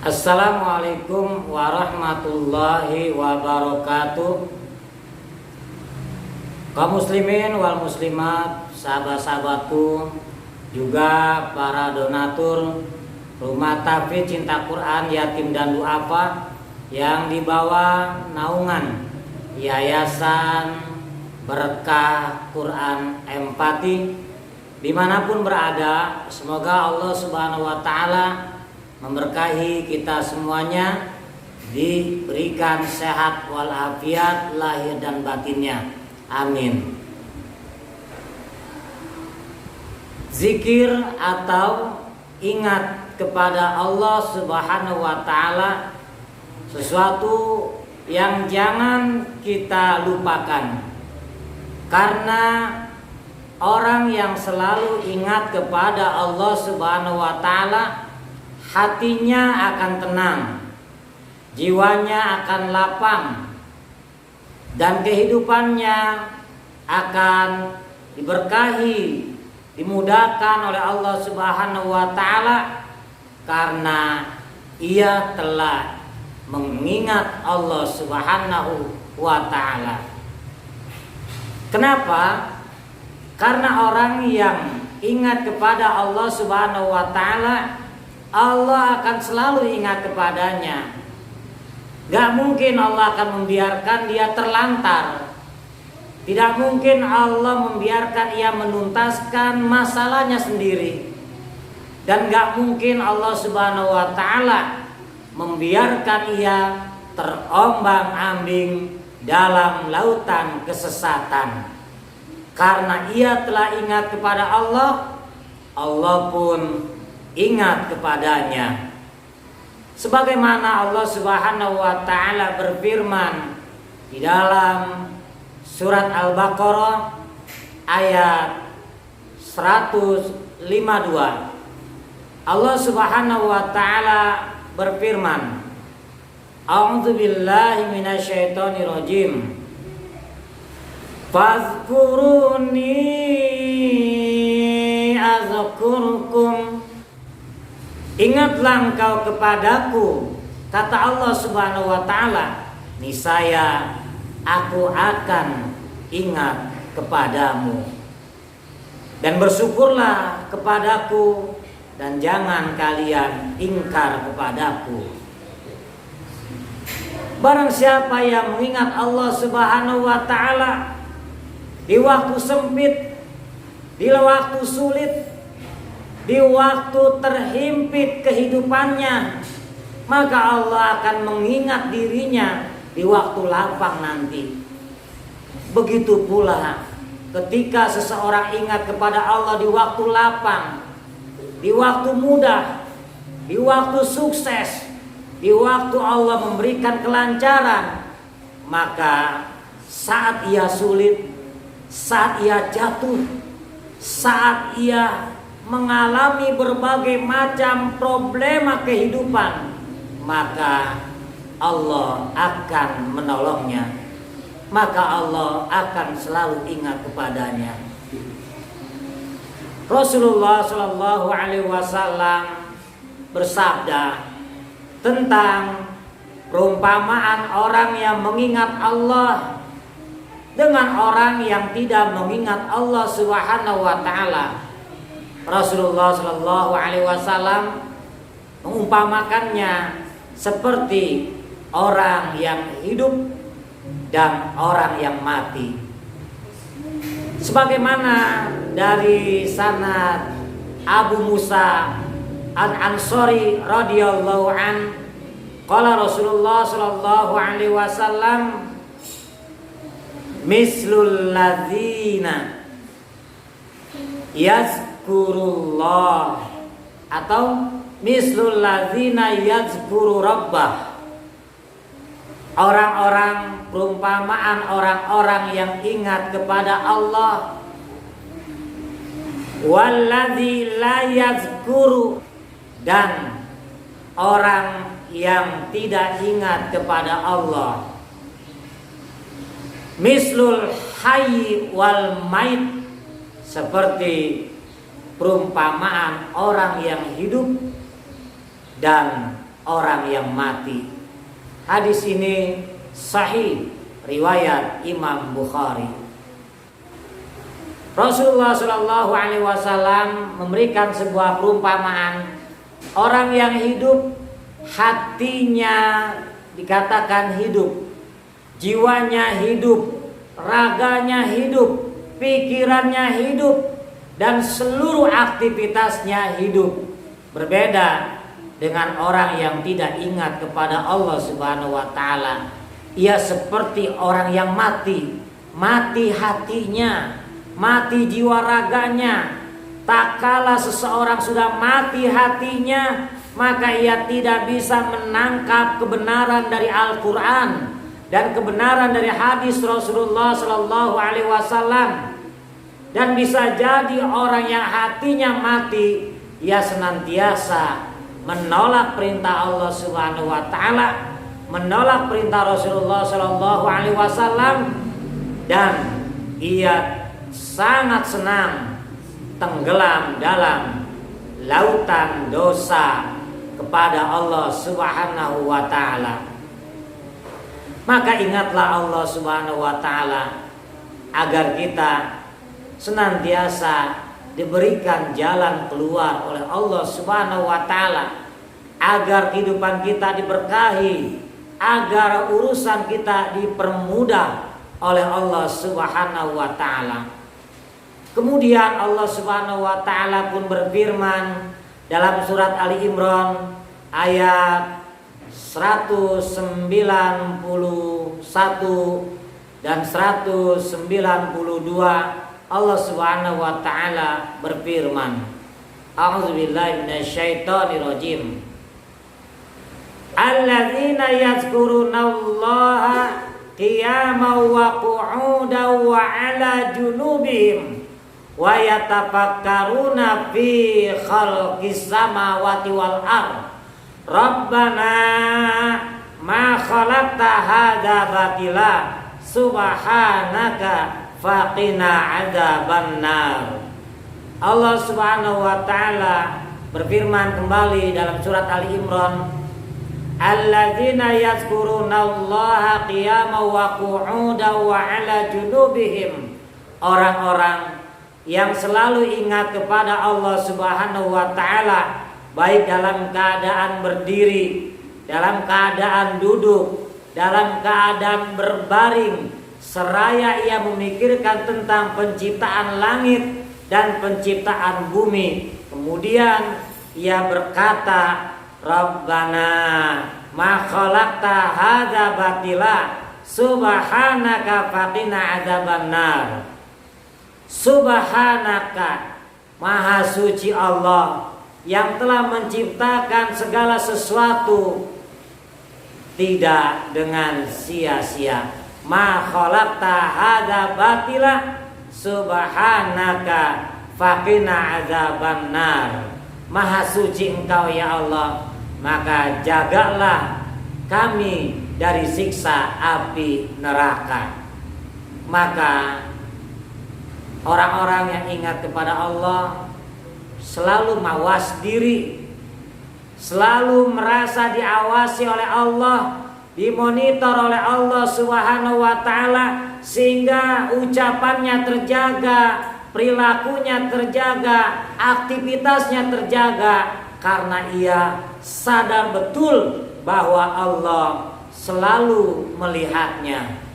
Assalamualaikum warahmatullahi wabarakatuh. Kaum muslimin wal muslimat, sahabat-sahabatku, juga para donatur Rumah Tahfidz Cinta Quran Yatim dan Duafa yang dibawa naungan Yayasan Berkah Quran Empati dimanapun berada. Semoga Allah Subhanahu wa Ta'ala memberkahi kita semuanya, diberikan sehat walafiat lahir dan batinnya, amin. Zikir atau ingat kepada Allah Subhanahu wa Ta'ala sesuatu yang jangan kita lupakan, karena orang yang selalu ingat kepada Allah Subhanahu wa Ta'ala hatinya akan tenang, jiwanya akan lapang, dan kehidupannya akan diberkahi, dimudahkan oleh Allah Subhanahu wa Ta'ala, karena ia telah mengingat Allah Subhanahu wa Ta'ala. Kenapa? Karena orang yang ingat kepada Allah Subhanahu wa Ta'ala, Allah akan selalu ingat kepadanya. Gak mungkin Allah akan membiarkan dia terlantar. Tidak mungkin Allah membiarkan ia menuntaskan masalahnya sendiri. Dan gak mungkin Allah Subhanahu wa Ta'ala membiarkan ia terombang-ambing dalam lautan kesesatan. Karena ia telah ingat kepada Allah, Allah pun ingat kepadanya. Sebagaimana Allah Subhanahu wa Ta'ala berfirman di dalam surat Al-Baqarah ayat 152. Allah Subhanahu wa Ta'ala berfirman, A'udzu billahi minasyaitonir rajim. Fazkuruni azkurkum. Ingatlah engkau kepadaku, kata Allah Subhanahu wa Ta'ala, niscaya aku akan ingat kepadamu. Dan bersyukurlah kepadaku, dan jangan kalian ingkar kepadaku. Barang siapa yang mengingat Allah Subhanahu wa Ta'ala di waktu sempit, di waktu sulit, di waktu terhimpit kehidupannya, maka Allah akan mengingat dirinya di waktu lapang nanti. Begitu pula ketika seseorang ingat kepada Allah di waktu lapang, di waktu mudah, di waktu sukses, di waktu Allah memberikan kelancaran, maka saat ia sulit, saat ia jatuh, saat ia mengalami berbagai macam problema kehidupan, maka Allah akan menolongnya, maka Allah akan selalu ingat kepadanya. Rasulullah Shallallahu Alaihi Wasallam bersabda tentang perumpamaan orang yang mengingat Allah dengan orang yang tidak mengingat Allah Subhanahu wa Ta'ala. Rasulullah Shallallahu Alaihi Wasallam mengumpamakannya seperti orang yang hidup dan orang yang mati. Sebagaimana dari sanad Abu Musa Al-Ansari radhiyallahu an, qala Rasulullah Shallallahu Alaihi Wasallam, mislul ladzina yazkurullah, atau mislul ladzina yazkuru rabbah. Orang-orang, perumpamaan orang-orang yang ingat kepada Allah, walladzi la yazkuru, dan orang yang tidak ingat kepada Allah. Mislul hayy wal mait, seperti perumpamaan orang yang hidup dan orang yang mati. Hadis ini sahih riwayat Imam Bukhari. Rasulullah Shallallahu Alaihi Wasallam memberikan sebuah perumpamaan. Orang yang hidup, hatinya dikatakan hidup, jiwanya hidup, raganya hidup, pikirannya hidup, dan seluruh aktivitasnya hidup. Berbeda dengan orang yang tidak ingat kepada Allah Subhanahu wa Ta'ala. Ia seperti orang yang mati, mati hatinya, mati jiwa raganya. Tak kala seseorang sudah mati hatinya, maka ia tidak bisa menangkap kebenaran dari Al-Quran dan kebenaran dari hadis Rasulullah Sallallahu Alaihi Wasallam. Dan bisa jadi orang yang hatinya mati, ia senantiasa menolak perintah Allah Subhanahu wa Ta'ala, menolak perintah Rasulullah Sallallahu Alaihi Wasallam, dan ia sangat senang tenggelam dalam lautan dosa kepada Allah Subhanahu wa Ta'ala. Maka ingatlah Allah Subhanahu wa Ta'ala agar kita senantiasa diberikan jalan keluar oleh Allah Subhanahu wa Ta'ala, agar kehidupan kita diberkahi, agar urusan kita dipermudah oleh Allah Subhanahu wa Ta'ala. Kemudian Allah Subhanahu wa Ta'ala pun berfirman dalam surat Ali Imran ayat 191 dan 192. Allah Subhanahu wa Ta'ala berfirman, A'udzubillahi minasyaitonirrajim. Alladzina yazkurunallaha qiyaman wa qu'udan wa 'ala junubihim wa yatafakkaruna fi khalqis samawati wal ard. Rabbana ma khalaqta hadza batila subhanaka faqina adzabannar. Allah Subhanahu wa Ta'ala berfirman kembali dalam surat Ali Imran, alladzina yazkurunallaha qiyaman wa qu'udan wa 'ala junubihim. Orang-orang yang selalu ingat kepada Allah Subhanahu wa Ta'ala, baik dalam keadaan berdiri, dalam keadaan duduk, dalam keadaan berbaring, seraya ia memikirkan tentang penciptaan langit dan penciptaan bumi. Kemudian ia berkata, Rabbana ma khalaqta hadza batila subhanaka faqina adzabannar. Subhanaka, maha suci Allah yang telah menciptakan segala sesuatu tidak dengan sia-sia. Ma khalaqta hadza batila subhanaka faqina adzabannar. Maha suci Engkau ya Allah, maka jagalah kami dari siksa api neraka. Maka orang-orang yang ingat kepada Allah selalu mawas diri, selalu merasa diawasi oleh Allah, dimonitor oleh Allah Subhanahu wa Ta'ala, sehingga ucapannya terjaga, perilakunya terjaga, aktivitasnya terjaga, karena ia sadar betul bahwa Allah selalu melihatnya.